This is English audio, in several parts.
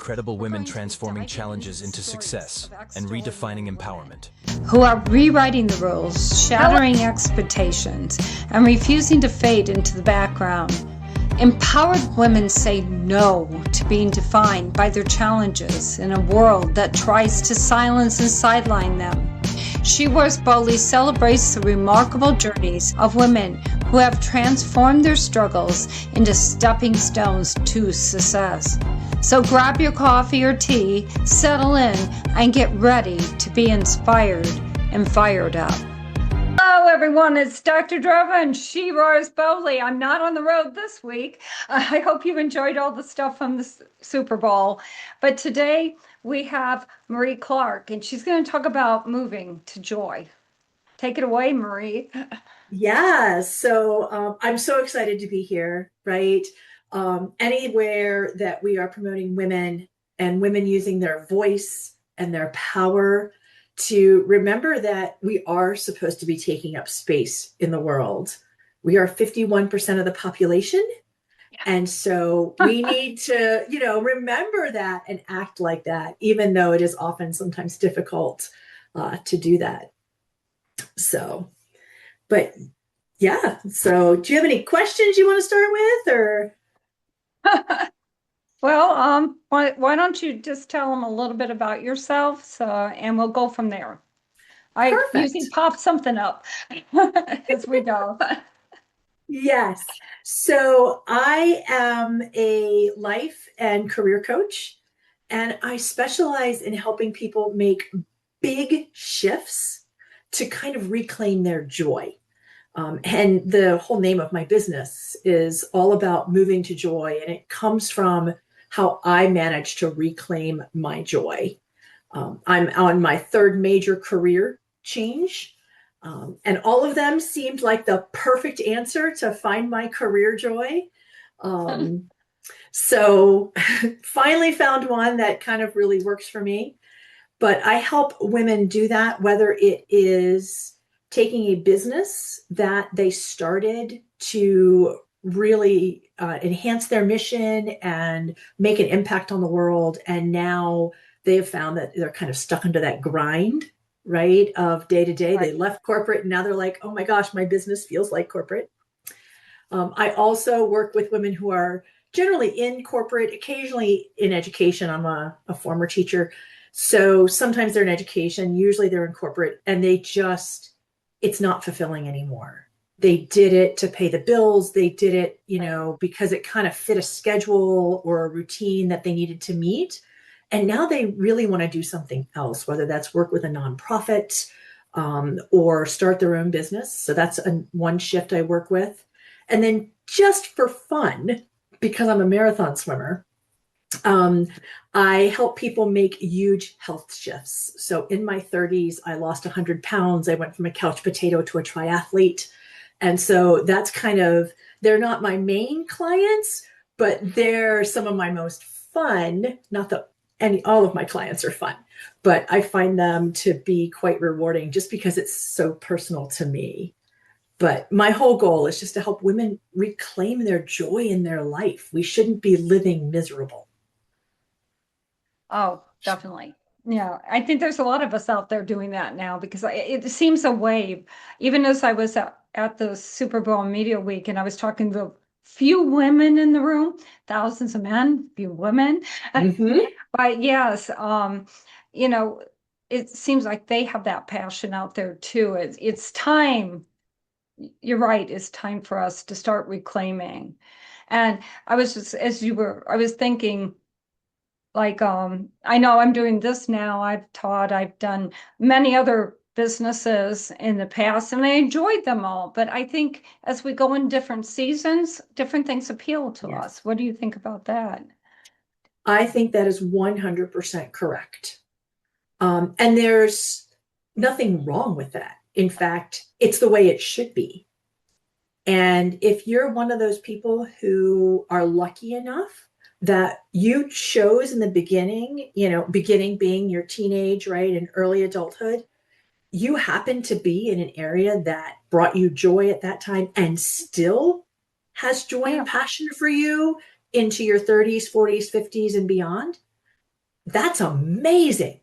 incredible women transforming challenges into success and redefining empowerment. Who are rewriting the rules, shattering expectations, and refusing to fade into the background. Empowered women say no to being defined by their challenges in a world that tries to silence and sideline them. She Wears Boldly celebrates the remarkable journeys of women who have transformed their struggles into stepping stones to success. So grab your coffee or tea, settle in, and get ready to be inspired and fired up. Hello everyone, it's Dr. Drova and She Roars Boldly. I'm not on the road this week. I hope you enjoyed all the stuff from the Super Bowl. But today we have Marie Clark, and she's going to talk about moving to joy. Take it away, Marie. Yeah, so I'm so excited to be here, right? Anywhere that we are promoting women and women using their voice and their power to remember that we are supposed to be taking up space in the world. We are 51% of the population. And so we need to, remember that and act like that, even though it is often sometimes difficult to do that. So, but yeah. So do you have any questions you want to start with or? Well, why don't you just tell them a little bit about yourself, and we'll go from there. I usually pop something up as we go. Yes. So I am a life and career coach, and I specialize in helping people make big shifts to kind of reclaim their joy. And the whole name of my business is all about moving to joy, and it comes from how I managed to reclaim my joy. I'm on my third major career change, and all of them seemed like the perfect answer to find my career joy. So finally found one that kind of really works for me. But I help women do that, whether it is taking a business that they started to really enhance their mission and make an impact on the world. And now they have found that they're kind of stuck into that grind, right, of day to day. Right. They left corporate and now they're like, oh my gosh, my business feels like corporate. I also work with women who are generally in corporate, occasionally in education. I'm a former teacher. So sometimes they're in education, usually they're in corporate, and it's not fulfilling anymore. They did it to pay the bills. They did it, because it kind of fit a schedule or a routine that they needed to meet. And now they really want to do something else, whether that's work with a nonprofit or start their own business. So that's one shift I work with. And then just for fun, because I'm a marathon swimmer, I help people make huge health shifts. So in my 30s, I lost 100 pounds. I went from a couch potato to a triathlete. And so that's they're not my main clients, but they're some of my most fun. Not that all of my clients are fun, but I find them to be quite rewarding just because it's so personal to me. But my whole goal is just to help women reclaim their joy in their life. We shouldn't be living miserable. Oh, definitely. Yeah, I think there's a lot of us out there doing that now because it seems a wave. Even as I was at the Super Bowl Media Week and I was talking to few women in the room, thousands of men, few women. Mm-hmm. But yes, it seems like they have that passion out there too. It's time. You're right. It's time for us to start reclaiming. And I was just, I was thinking, like, I know I'm doing this now. I've done many other businesses in the past, and I enjoyed them all. But I think as we go in different seasons, different things appeal to us. What do you think about that? I think that is 100% correct. And there's nothing wrong with that. In fact, it's the way it should be. And if you're one of those people who are lucky enough that you chose in the beginning, beginning being your teenage, right, and early adulthood, you happen to be in an area that brought you joy at that time and still has joy and passion for you into your 30s, 40s, 50s, and beyond, That's amazing.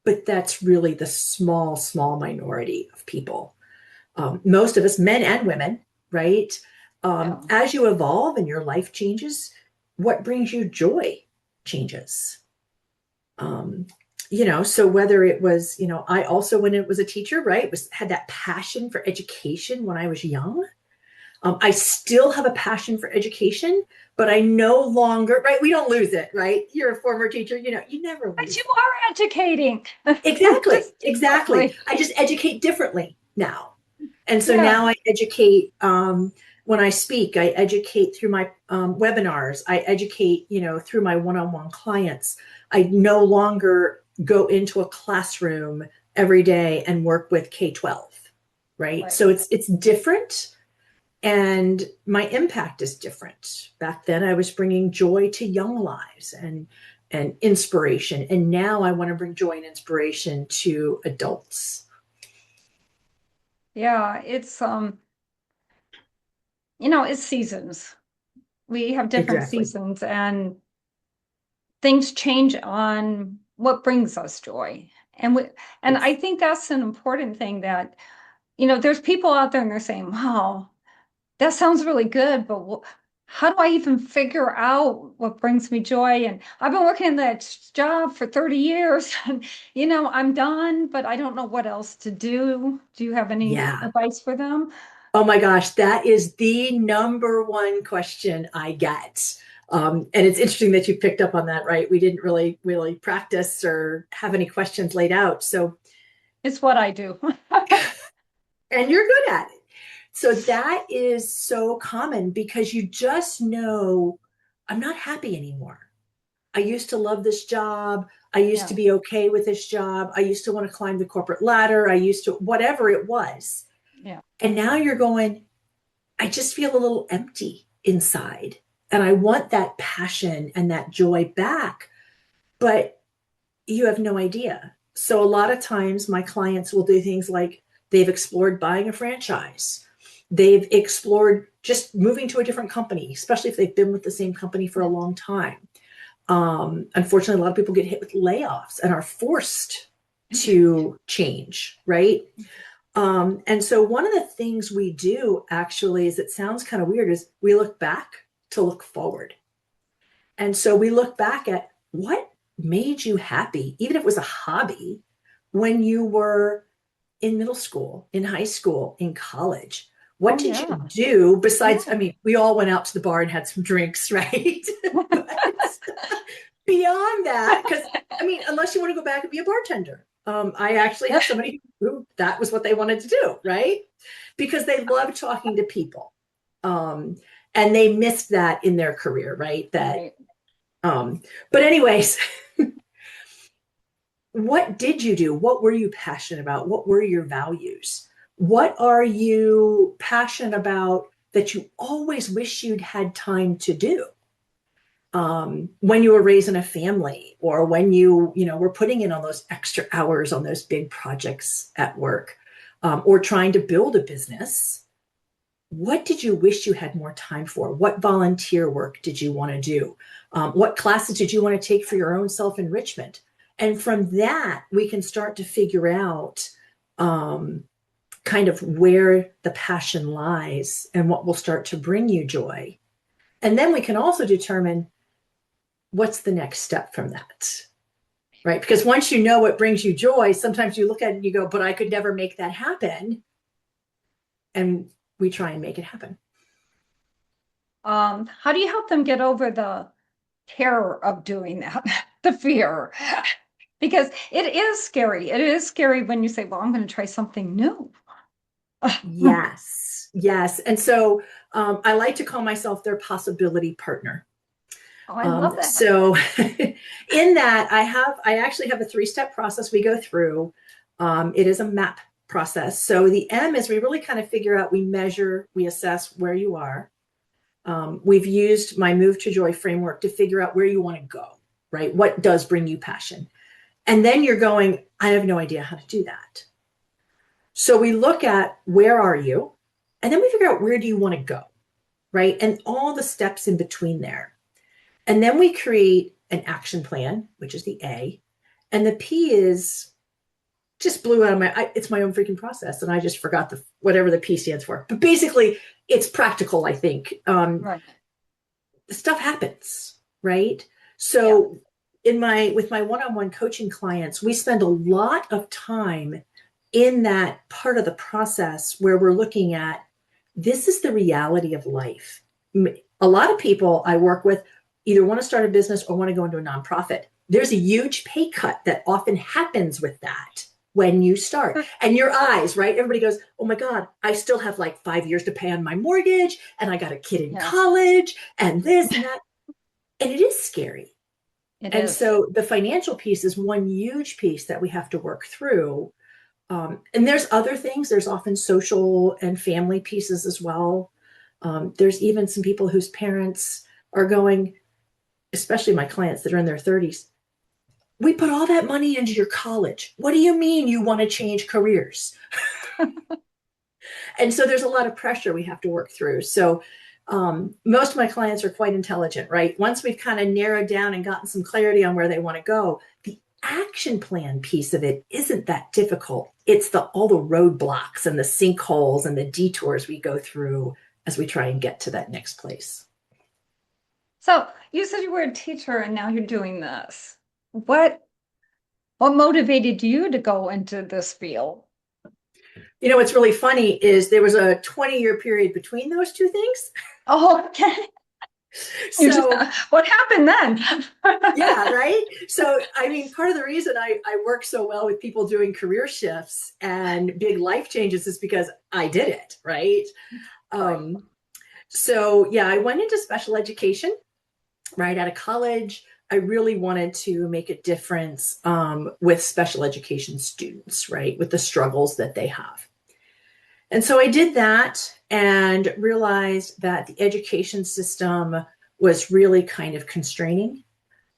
But that's really the small, small minority of people. Most of us, men and women, right? Yeah. As you evolve and your life changes, what brings you joy changes. Um, so whether it was, I also, when it was a teacher, right, had that passion for education when I was young. I still have a passion for education, but I no longer, right? We don't lose it, right? You're a former teacher, you never But lose you it. are educating. Exactly, Just exactly. differently. I just educate differently now. And so Yeah. now I educate when I speak, I educate through my webinars, I educate, through my one on one clients. I no longer go into a classroom every day and work with K 12, right? Right. So it's different and my impact is different. Back then I was bringing joy to young lives and inspiration, and now I want to bring joy and inspiration to adults. Yeah. It's seasons. We have different Exactly. seasons and things change on what brings us joy. And I Yes. think that's an important thing that, there's people out there and they're saying, wow, that sounds really good, but how do I even figure out what brings me joy? And I've been working in that job for 30 years and, I'm done, but I don't know what else to do. Do you have any Yeah. advice for them? Oh my gosh, that is the number one question I get. And it's interesting that you picked up on that, right? We didn't really practice or have any questions laid out. So, It's what I do. and you're good at it. So that is so common because you just know I'm not happy anymore. I used to love this job. I used Yeah. to be okay with this job. I used to want to climb the corporate ladder. I used to, whatever it was. Yeah. And now you're going, I just feel a little empty inside. And I want that passion and that joy back. But you have no idea. So a lot of times my clients will do things like they've explored buying a franchise. They've explored just moving to a different company, especially if they've been with the same company for a Yeah. long time. Unfortunately, a lot of people get hit with layoffs and are forced to change, right? And so one of the things we do actually is, it sounds kind of weird, is we look back to look forward. And so we look back at what made you happy, even if it was a hobby, when you were in middle school, in high school, in college. What Oh, did you yeah. do besides? I Yeah. mean, we all went out to the bar and had some drinks, right? But beyond that, because I mean, unless you want to go back and be a bartender. I actually have somebody who that was what they wanted to do, right? Because they love talking to people. Um, and they missed that in their career, right? That Right. um, but anyways, what did you do? What were you passionate about? What were your values? What are you passionate about that you always wish you'd had time to do? When you were raising a family, or when you were putting in all those extra hours on those big projects at work, or trying to build a business, what did you wish you had more time for? What volunteer work did you want to do? What classes did you want to take for your own self-enrichment? And from that, we can start to figure out um, kind of where the passion lies and what will start to bring you joy. And then we can also determine what's the next step from that, right? Because once you know what brings you joy, sometimes you look at it and you go, but I could never make that happen. And we try and make it happen. How do you help them get over the terror of doing that, the fear? Because it is scary. It is scary when you say, well, I'm going to try something new. Yes, yes. And so I like to call myself their possibility partner. Oh, I love that. So in that, I actually have a three-step process we go through. It is a map process. So the M is we really kind of figure out, we measure, we assess where you are. We've used my Move to Joy framework to figure out where you want to go, right? What does bring you passion? And then you're going, I have no idea how to do that. So we look at where are you? And then we figure out where do you want to go, right? And all the steps in between there. And then we create an action plan, which is the A. And the P is just blew out of it's my own freaking process. And I just forgot whatever the P stands for. But basically, it's practical, I think. Right. Stuff happens, right? So with my one-on-one coaching clients, we spend a lot of time in that part of the process where we're looking at this is the reality of life. A lot of people I work with either want to start a business or want to go into a nonprofit. There's a huge pay cut that often happens with that when you start. And your eyes, right? Everybody goes, oh my God, I still have like 5 years to pay on my mortgage, and I got a kid in college, and this and that. And it is scary. It and is. So the financial piece is one huge piece that we have to work through. And there's other things. There's often social and family pieces as well. There's even some people whose parents are going, especially my clients that are in their 30s, we put all that money into your college. What do you mean you want to change careers? And so there's a lot of pressure we have to work through. So most of my clients are quite intelligent, right? Once we've kind of narrowed down and gotten some clarity on where they want to go, the action plan piece of it isn't that difficult. It's all the roadblocks and the sinkholes and the detours we go through as we try and get to that next place. So you said you were a teacher and now you're doing this. What motivated you to go into this field? You know, what's really funny is there was a 20-year period between those two things. Oh, okay. So what happened then? Yeah, right. So, I mean, part of the reason I work so well with people doing career shifts and big life changes is because I did it, right? So, yeah, I went into special education right out of college. I really wanted to make a difference with special education students, right, with the struggles that they have. And so I did that and realized that the education system was really kind of constraining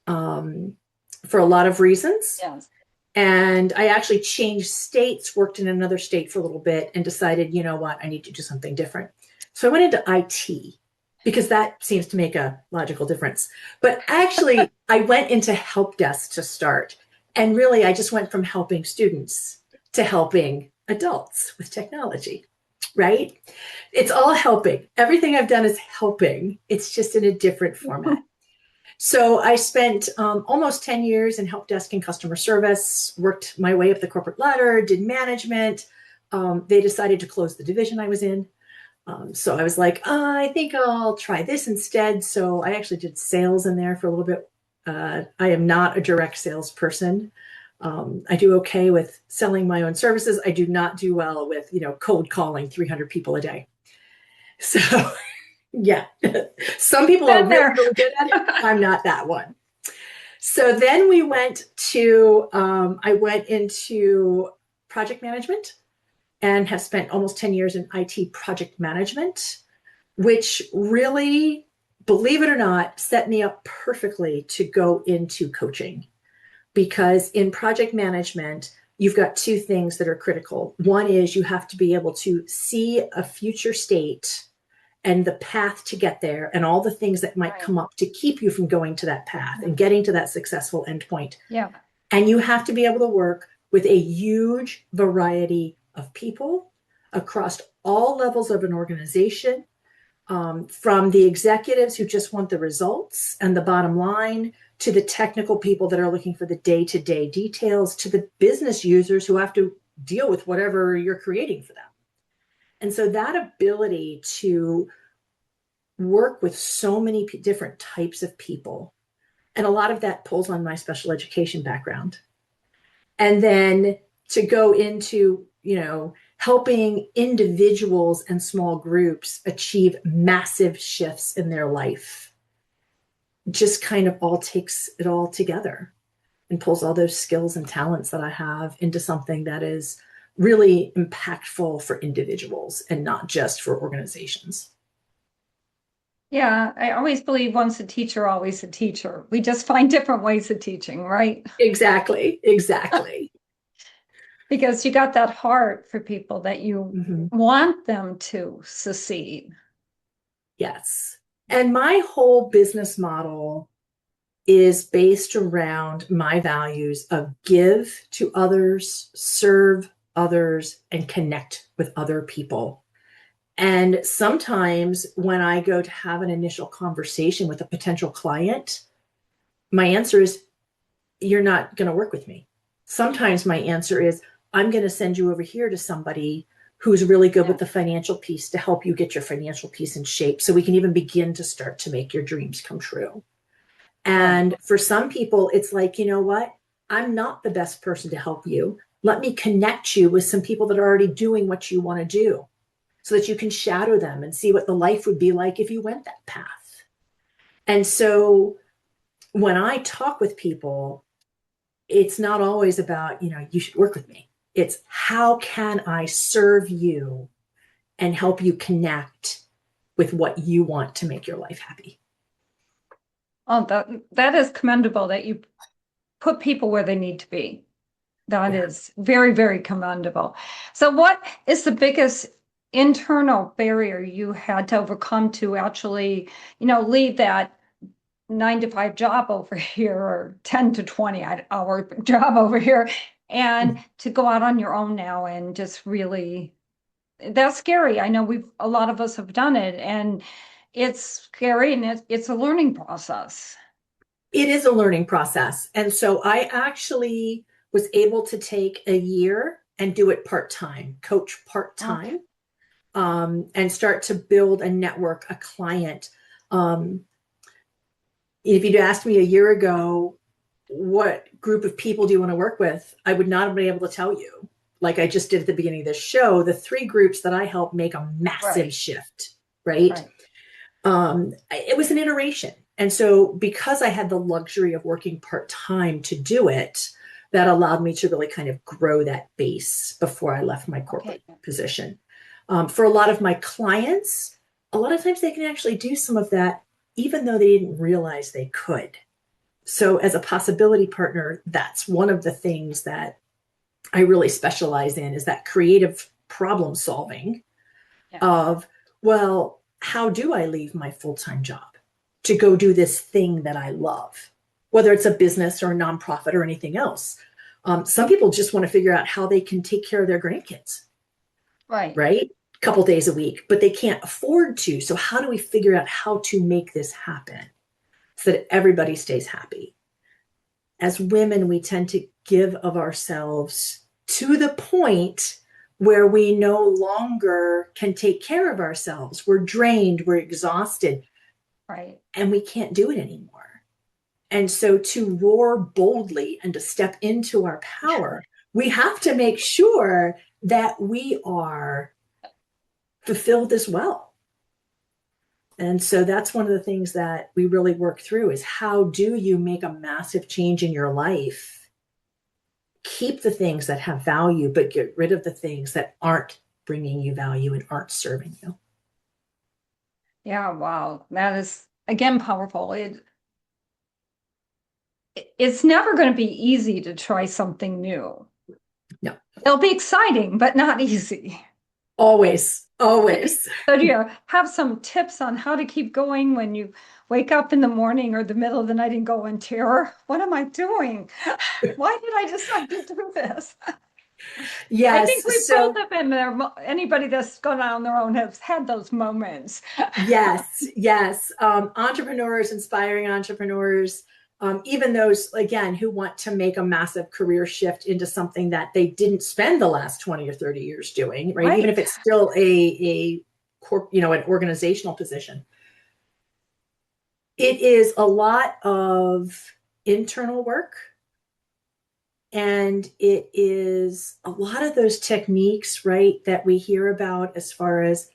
for a lot of reasons. Yes. And I actually changed states, worked in another state for a little bit, and decided, you know what, I need to do something different. So I went into IT because that seems to make a logical difference. But actually, I went into help desk to start. And really, I just went from helping students to helping adults with technology, right? It's all helping. Everything I've done is helping. It's just in a different format. So I spent almost 10 years in help desk and customer service, worked my way up the corporate ladder, did management. They decided to close the division I was in. So I was like, I think I'll try this instead. So I actually did sales in there for a little bit. I am not a direct salesperson. I do okay with selling my own services. I do not do well with, cold calling 300 people a day. So yeah, some people are really, really good at it. I'm not that one. So then I went into project management and have spent almost 10 years in IT project management, which really, believe it or not, set me up perfectly to go into coaching. Because in project management, you've got two things that are critical. One is you have to be able to see a future state and the path to get there and all the things that might come up to keep you from going to that path and getting to that successful endpoint. Yeah. And you have to be able to work with a huge variety of people across all levels of an organization, from the executives who just want the results and the bottom line, to the technical people that are looking for the day-to-day details, to the business users who have to deal with whatever you're creating for them. And so that ability to work with so many different types of people, and a lot of that pulls on my special education background. And then to go into, helping individuals and small groups achieve massive shifts in their life, just kind of all takes it all together and pulls all those skills and talents that I have into something that is really impactful for individuals and not just for organizations. Yeah, I always believe once a teacher, always a teacher. We just find different ways of teaching, right? Exactly. Because you got that heart for people that you want them to succeed. Yes. And my whole business model is based around my values of give to others, serve others, and connect with other people. And sometimes when I go to have an initial conversation with a potential client, my answer is, you're not going to work with me. Sometimes my answer is, I'm going to send you over here to somebody who's really good with the financial piece to help you get your financial piece in shape so we can even begin to start to make your dreams come true. And for some people, it's like, you know what? I'm not the best person to help you. Let me connect you with some people that are already doing what you want to do so that you can shadow them and see what the life would be like if you went that path. And so when I talk with people, it's not always about, you should work with me. It's how can I serve you and help you connect with what you want to make your life happy. Oh, that is commendable that you put people where they need to be. That is very, very commendable. So what is the biggest internal barrier you had to overcome to actually, leave that 9 to 5 job over here or 10 to 20 hour job over here and to go out on your own now and just really, that's scary. I know a lot of us have done it, and it's scary, and it's a learning process. It is a learning process. And so I actually was able to take a year and do it part-time, coach part-time, and start to build a network, a client. If you'd asked me a year ago, what group of people do you want to work with? I would not have been able to tell you. Like I just did at the beginning of this show, the 3 groups that I help make a massive shift, right? It was an iteration. And so because I had the luxury of working part-time to do it, that allowed me to really kind of grow that base before I left my corporate position. For a lot of my clients, a lot of times they can actually do some of that even though they didn't realize they could. So as a possibility partner, that's one of the things that I really specialize in, is that creative problem solving of, well, how do I leave my full-time job to go do this thing that I love, whether it's a business or a nonprofit or anything else? Some people just want to figure out how they can take care of their grandkids, right? A couple days a week, but they can't afford to. So how do we figure out how to make this happen so that everybody stays happy? As women, we tend to give of ourselves to the point where we no longer can take care of ourselves. We're drained, we're exhausted, and we can't do it anymore. And so to roar boldly and to step into our power, we have to make sure that we are fulfilled as well. And so that's one of the things that we really work through, is how do you make a massive change in your life? Keep the things that have value, but get rid of the things that aren't bringing you value and aren't serving you. Yeah, wow. That is, again, powerful. It's never going to be easy to try something new. No. It'll be exciting, but not easy. Always, always. So do you have some tips on how to keep going when you wake up in the morning or the middle of the night and go in terror? What am I doing? Why did I decide to do this? Yes. I think we've both have been there. Anybody that's gone out on their own has had those moments. Yes. Entrepreneurs, inspiring entrepreneurs, even those, again, who want to make a massive career shift into something that they didn't spend the last 20 or 30 years doing, right? Even if it's still an organizational position. It is a lot of internal work. And it is a lot of those techniques, right, that we hear about as far as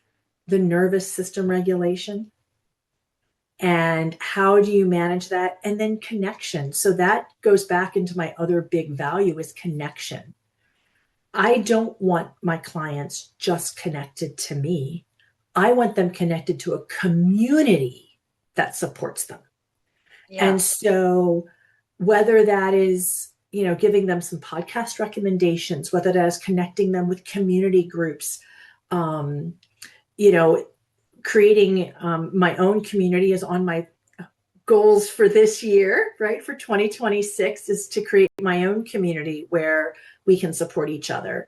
the nervous system regulation. And how do you manage that? And then connection. So that goes back into my other big value, is connection. I don't want my clients just connected to me. I want them connected to a community that supports them. And so whether that is, giving them some podcast recommendations, whether that is connecting them with community groups, creating my own community is on my goals for this year, right, for 2026 is to create my own community where we can support each other.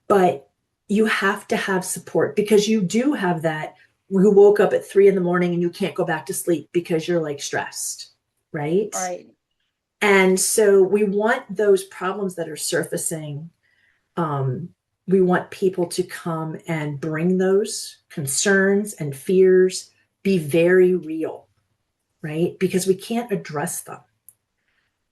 But you have to have support because you do have that. You woke up at 3 a.m. and you can't go back to sleep because you're like stressed, right? Right. And so we want those problems that are surfacing. We want people to come and bring those concerns and fears, be very real, right? Because we can't address them.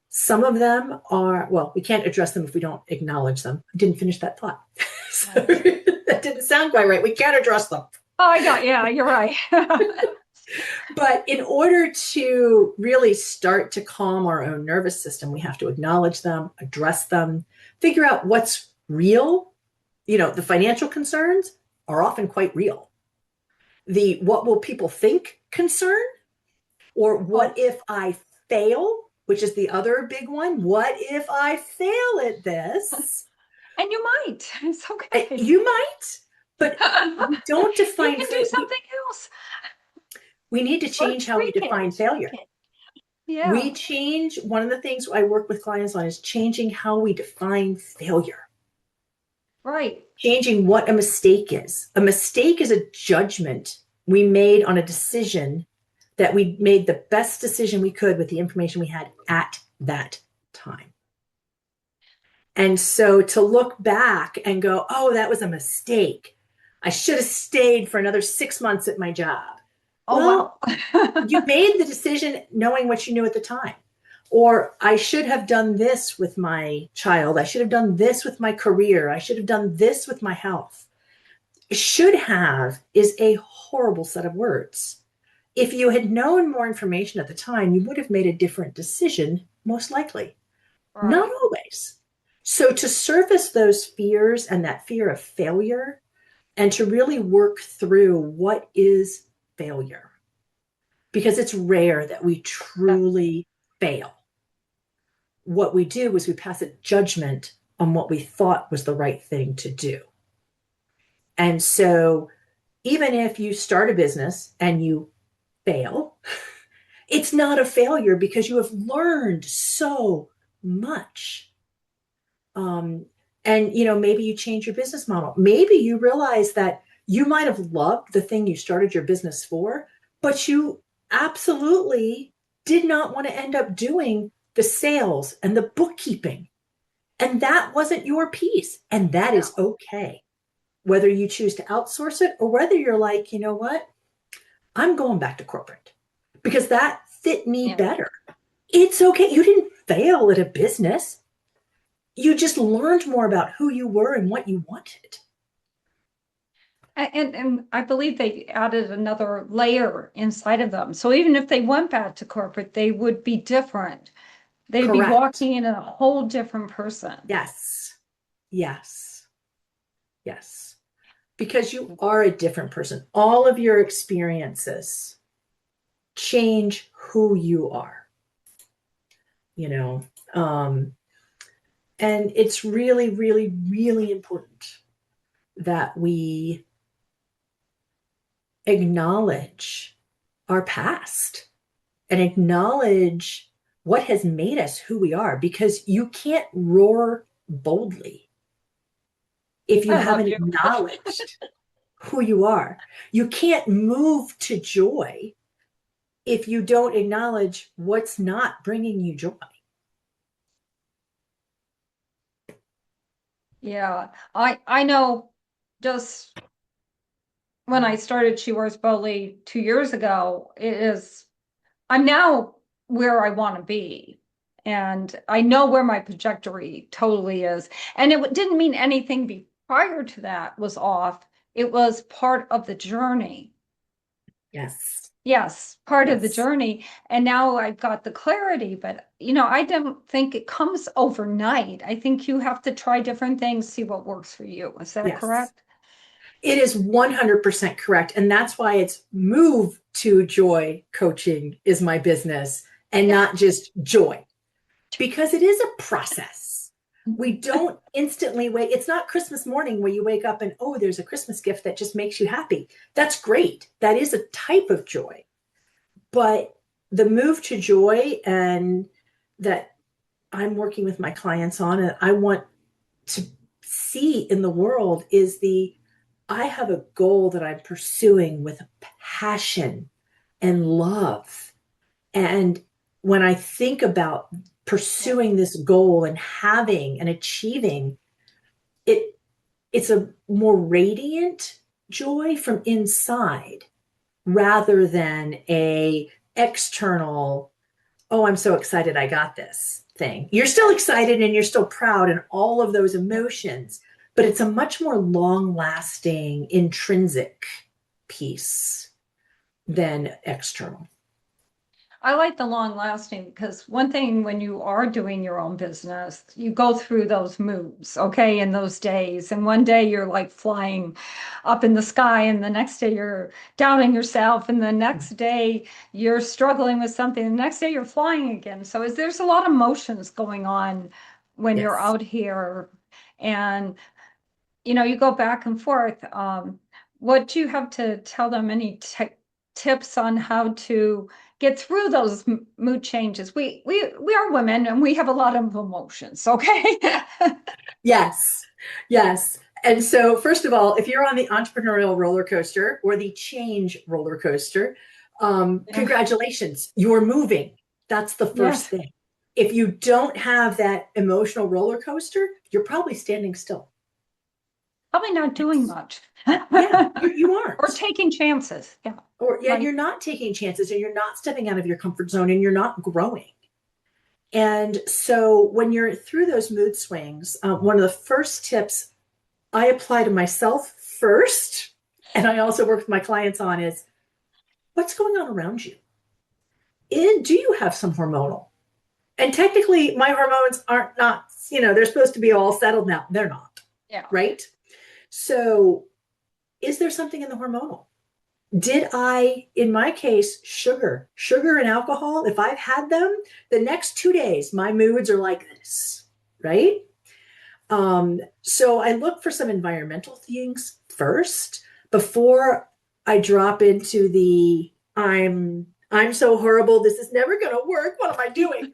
Some of them are, well, we can't address them if we don't acknowledge them. I didn't finish that thought. So that didn't sound quite right. We can't address them. Oh, yeah, you're right. But in order to really start to calm our own nervous system, we have to acknowledge them, address them, figure out what's real. You know, the financial concerns are often quite real. The what will people think concern, or what if I fail, which is the other big one. What if I fail at this? And you might. It's okay. You might, but don't define you can do something else. We need to change how we define failure. Yeah. We change, one of the things I work with clients on is changing how we define failure. Right. Changing what a mistake is. A mistake is a judgment we made on a decision that we made the best decision we could with the information we had at that time. And so to look back and go, oh, that was a mistake. I should have stayed for another 6 months at my job. Oh, well, wow. You made the decision knowing what you knew at the time. Or I should have done this with my child. I should have done this with my career. I should have done this with my health. Should have is a horrible set of words. If you had known more information at the time, you would have made a different decision, most likely. Right. Not always. So to surface those fears and that fear of failure, and to really work through what is failure, because it's rare that we truly fail. What we do is we pass a judgment on what we thought was the right thing to do. And so even if you start a business and you fail, it's not a failure because you have learned so much. And, you know, maybe you change your business model. Maybe you realize that you might have loved the thing you started your business for, but you absolutely did not want to end up doing the sales and the bookkeeping. And that wasn't your piece. And that is okay. Whether you choose to outsource it or whether you're like, you know what, I'm going back to corporate because that fit me better. It's okay. You didn't fail at a business. You just learned more about who you were and what you wanted. And I believe they added another layer inside of them. So even if they went back to corporate, they would be different. They'd be walking in a whole different person. Yes. Yes. Yes. Because you are a different person. All of your experiences change who you are. You know, and it's really, really, really important that we acknowledge our past and acknowledge what has made us who we are, because you can't roar boldly if you haven't acknowledged who you are. You can't move to joy if you don't acknowledge what's not bringing you joy. Yeah, I know just when I started She Wears Boldly 2 years ago, I'm now where I want to be. And I know where my trajectory totally is. And it didn't mean anything prior to that was off. It was part of the journey. Yes. Yes, part of the journey. And now I've got the clarity, but you know, I don't think it comes overnight. I think you have to try different things, see what works for you. Is that correct? It is 100% correct. And that's why it's Move to Joy Coaching is my business and not just joy, because it is a process. We don't instantly wait. It's not Christmas morning where you wake up and, oh, there's a Christmas gift that just makes you happy. That's great. That is a type of joy. But the move to joy, and that I'm working with my clients on, and I want to see in the world is I have a goal that I'm pursuing with passion and love. And when I think about Yeah. pursuing this goal and having and achieving it, it's a more radiant joy from inside rather than a external, oh, I'm so excited I got this thing. You're still excited and you're still proud and all of those Yeah. emotions, but it's a much more long lasting intrinsic piece than external. I like the long lasting because one thing when you are doing your own business, you go through those moods, okay, in those days. And one day you're like flying up in the sky, and the next day you're doubting yourself, and the next day you're struggling with something, and the next day you're flying again. So there's a lot of emotions going on when you're Yes. out here. And you go back and forth. What do you have to tell them? Any tips on how to get through those mood changes? We are women and we have a lot of emotions. Okay. Yes. Yes. And so, first of all, if you're on the entrepreneurial roller coaster or the change roller coaster, Yeah. congratulations, you're moving. That's the first Yes. thing. If you don't have that emotional roller coaster, you're probably standing still. Probably not doing much. Yeah, you Or aren't. taking chances. Yeah. Or yeah, Right. you're not taking chances and you're not stepping out of your comfort zone and you're not growing. And so when you're through those mood swings, one of the first tips I apply to myself first, and I also work with my clients on is what's going on around you? Do you have some hormonal? And technically, my hormones aren't not, they're supposed to be all settled now. They're not, Yeah. right? So is there something in the hormonal? Did I, in my case, sugar and alcohol, if I've had them, the next 2 days, my moods are like this, right? So I look for some environmental things first before I drop into the I'm so horrible, this is never going to work. What am I doing?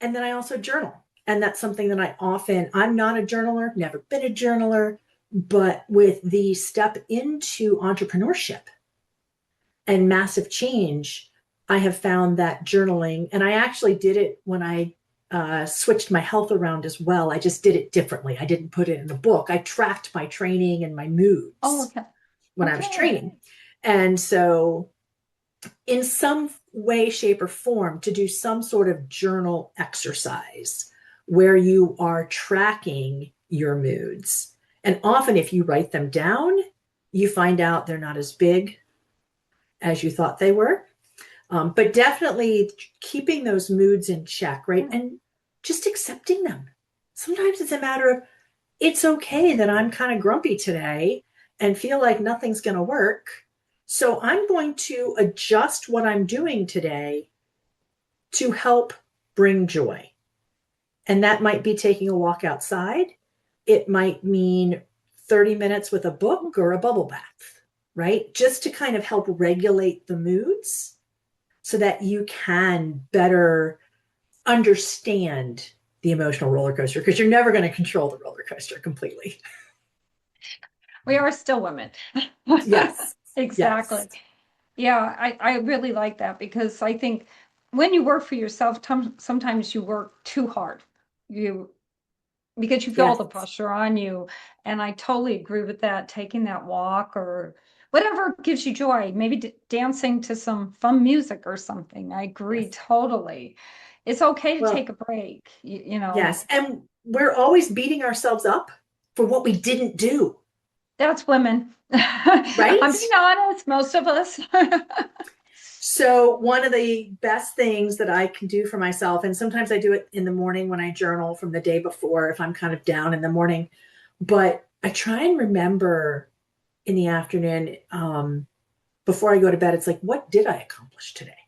And then I also journal. And that's something that I'm not a journaler, never been a journaler, but with the step into entrepreneurship and massive change, I have found that journaling, and I actually did it when I switched my health around as well. I just did it differently. I didn't put it in a book. I tracked my training and my Oh, moods okay. when I was Okay. training. And so, in some way, shape, or form, to do some sort of journal exercise where you are tracking your moods. And often, if you write them down, you find out they're not as big as you thought they were. But definitely keeping those moods in check, right? Yeah. And just accepting them. Sometimes it's a matter of it's okay that I'm kind of grumpy today and feel like nothing's going to work. So I'm going to adjust what I'm doing today to help bring joy. And that might be taking a walk outside. It might mean 30 minutes with a book or a bubble bath, right? Just to kind of help regulate the moods so that you can better understand the emotional roller coaster because you're never going to control the roller coaster completely. We are still women. Yes. Exactly. Yes. Yeah, I really like that because I think when you work for yourself, sometimes you work too hard. You because you feel all Yes. the pressure on you. And I totally agree with that. Taking that walk or whatever gives you joy, maybe dancing to some fun music or something. I agree Yes. totally. It's okay to take Well, a break, you know. yes. And we're always beating ourselves up for what we didn't do, That's women. right? I'm being honest, most of us. So, one of the best things that I can do for myself, and sometimes I do it in the morning when I journal from the day before, if I'm kind of down in the morning, but I try and remember in the afternoon before I go to bed, it's like, what did I accomplish today?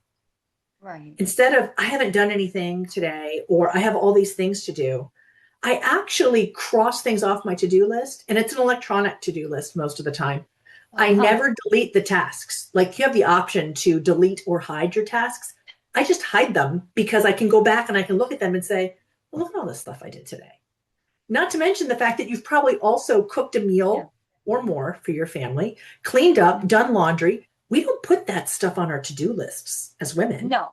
Right. Instead of, I haven't done anything today, or I have all these things to do, I actually cross things off my to do list, and it's an electronic to do list most of the time. I Uh-huh. never delete the tasks. Like you have the option to delete or hide your tasks. I just hide them because I can go back and I can look at them and say, well, look at all this stuff I did today. Not to mention the fact that you've probably also cooked a Yeah. meal or more for your family, cleaned up, done laundry. We don't put that stuff on our to-do lists as women, No.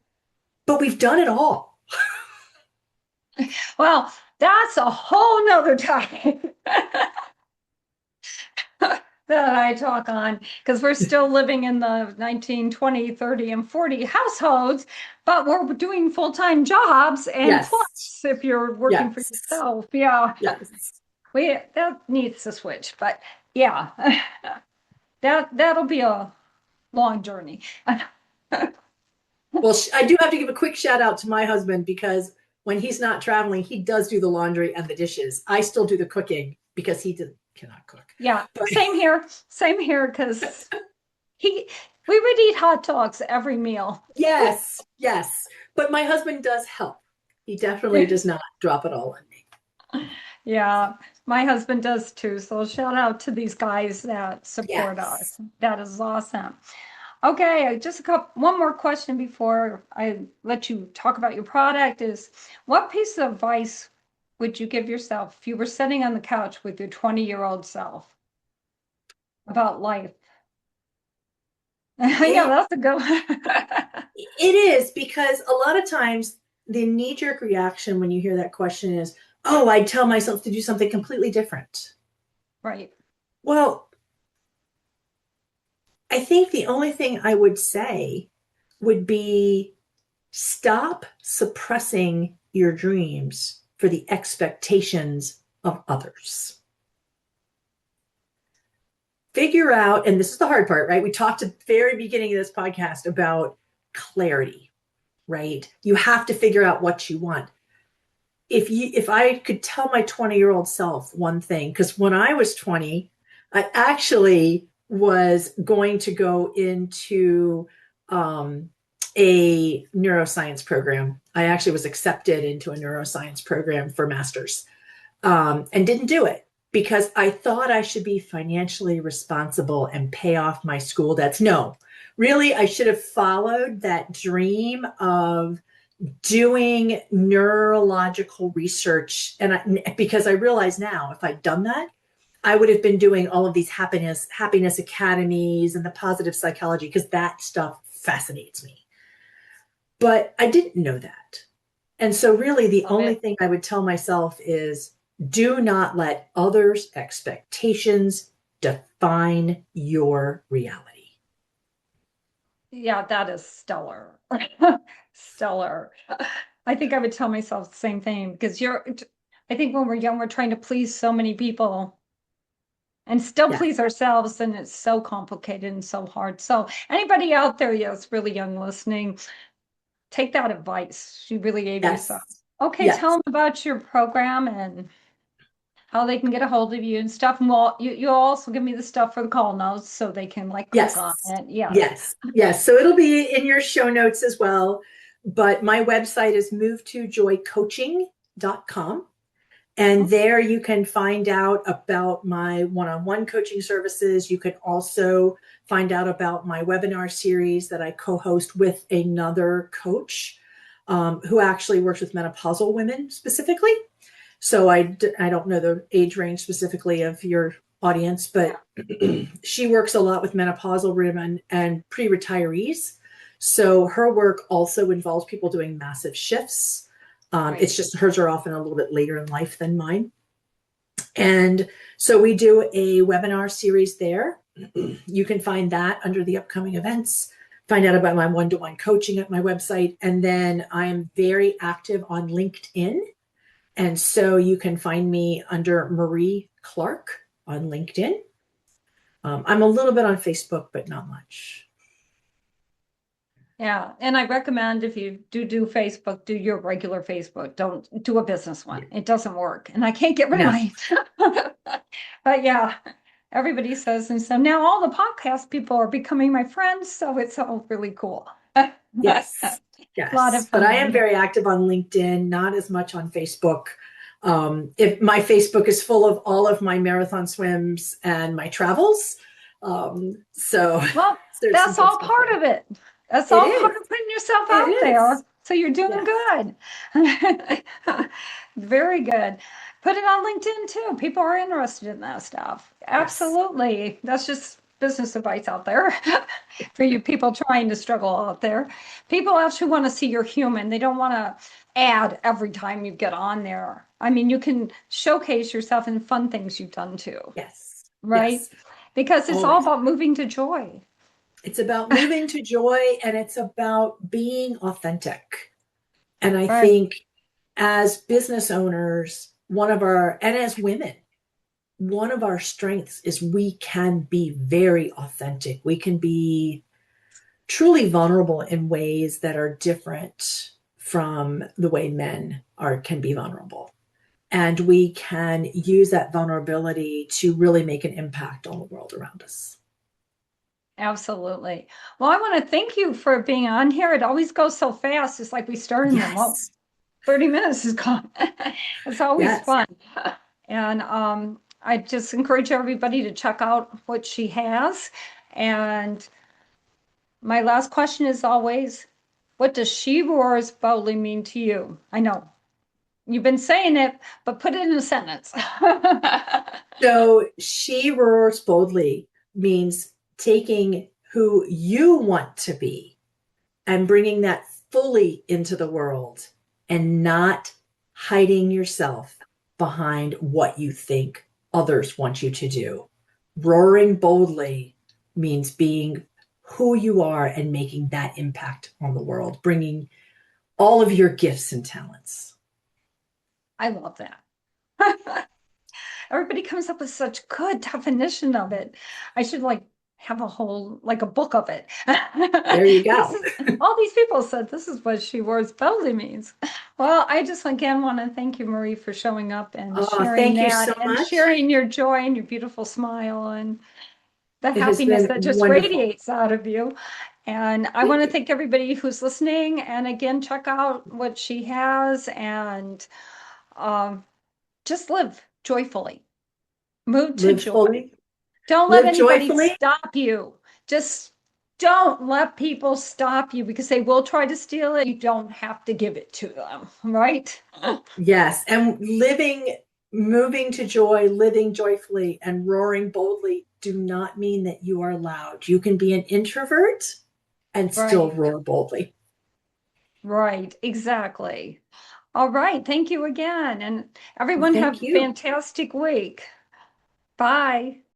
but we've done it all. Well, that's a whole nother topic that I talk on because we're still living in the 19, 20, 30, and 40 households, but we're doing full-time jobs. And Yes. plus, if you're working for Yes. yourself, yeah, Yes. that needs to switch. But yeah, that'll be a long journey. Well, I do have to give a quick shout out to my husband because when he's not traveling, he does do the laundry and the dishes. I still do the cooking because cannot cook. Yeah, But same here, because he we would eat hot dogs every meal. yes, yes. But my husband does help. He definitely does not drop it all on me. So, Yeah, my husband does too. So shout out to these guys that support yes. us. That is awesome. Okay, just one more question before I let you talk about your product is what piece of advice would you give yourself if you were sitting on the couch with your 20-year-old self about life? I know It, that's a good one. it is because a lot of times the knee-jerk reaction when you hear that question is, oh, I'd tell myself to do something completely different. Right. Well, I think the only thing I would say would be stop suppressing your dreams for the expectations of others. Figure out, and this is the hard part, right? We talked at the very beginning of this podcast about clarity, right? You have to figure out what you want. If I could tell my 20-year-old self one thing, because when I was 20, I actually was going to go into a neuroscience program. I actually was accepted into a neuroscience program for master's, and didn't do it because I thought I should be financially responsible and pay off my school debts. No, really, I should have followed that dream of doing neurological research. Because I realize now if I'd done that, I would have been doing all of these happiness academies and the positive psychology because that stuff fascinates me. But I didn't know that. And so really the Love only it. thing I would tell myself is do not let others' expectations define your reality. Yeah, that is stellar. Stellar. I think I would tell myself the same thing because I think when we're young, we're trying to please so many people and still Yes. please ourselves, and it's so complicated and so hard. So anybody out there that's really young listening, take that advice. She really gave you some. Yes. Okay, tell Yes. them about your program and how they can get a hold of you and stuff. And well, you'll also give me the stuff for the call notes so they can like click on Yes. it. Yes. Yes. Yes. So it'll be in your show notes as well. But my website is movetojoycoaching.com. And there you can find out about my one-on-one coaching services. You can also find out about my webinar series that I co-host with another coach who actually works with menopausal women specifically. So I don't know the age range specifically of your audience, but she works a lot with menopausal women and pre-retirees. So her work also involves people doing massive shifts. Right. It's just hers are often a little bit later in life than mine. And so we do a webinar series there. You can find that under the upcoming events. Find out about my one-to-one coaching at my website. And then I am very active on LinkedIn. And so you can find me under Marie Clark on LinkedIn. I'm a little bit on Facebook, but not much. Yeah, and I recommend if you do Facebook, do your regular Facebook. Don't do a business one. It doesn't work, and I can't get rid of No. mine. But yeah, everybody says, and so now all the podcast people are becoming my friends, so it's all really cool. Yes. A lot of Yes. But fun I on am here. very active on LinkedIn, not as much on Facebook. If my Facebook is full of all of my marathon swims and my travels, So Well, there's some that's good all stuff part there. of it. That's It all part is. of putting yourself It out there. is. So you're doing Yes. good. Very good. Put it on LinkedIn too. People are interested in that stuff. Yes. Absolutely. That's just business advice out there for you people trying to struggle out there. People actually want to see you're human. They don't want to add every time you get on there. I mean, you can showcase yourself in fun things you've done too, Yes. right? Yes. Because it's all Always. about moving to joy. It's about moving to joy and it's about being authentic. And I Right. think as business owners, and as women, one of our strengths is we can be very authentic. We can be truly vulnerable in ways that are different from the way men can be vulnerable. And we can use that vulnerability to really make an impact on the world around us. Absolutely. Well, I want to thank you for being on here. It always goes so fast. It's like we started in well, Yes. 30 minutes is gone. It's always Yes. fun. And I just encourage everybody to check out what she has. And my last question is always, what does she roars boldly mean to you? I know you've been saying it, but put it in a sentence. So she roars boldly means taking who you want to be and bringing that fully into the world and not hiding yourself behind what you think others want you to do. Roaring boldly means being who you are and making that impact on the world, bringing all of your gifts and talents. I love that. Everybody comes up with such good definition of it. I should like have a whole like a book of it. There you This go. is all these people said this is what she wears belly means. Well, I just again want to thank you, Marie, for showing up and Oh, sharing thank you so that and much. sharing your joy and your beautiful smile and the It has happiness been that just wonderful. radiates out of you. And I want Thank to you. thank everybody who's listening. And again, check out what she has and um, just live joyfully. Move to Live joy. fully, Don't let live anybody joyfully. stop you. Just don't let people stop you because they will try to steal it. You don't have to give it to them, right? Yes. And moving to joy, living joyfully, and roaring boldly do not mean that you are loud. You can be an introvert and still Right, roar boldly. right, exactly. All right. Thank you again. And Well, everyone have thank a you. fantastic week. Bye.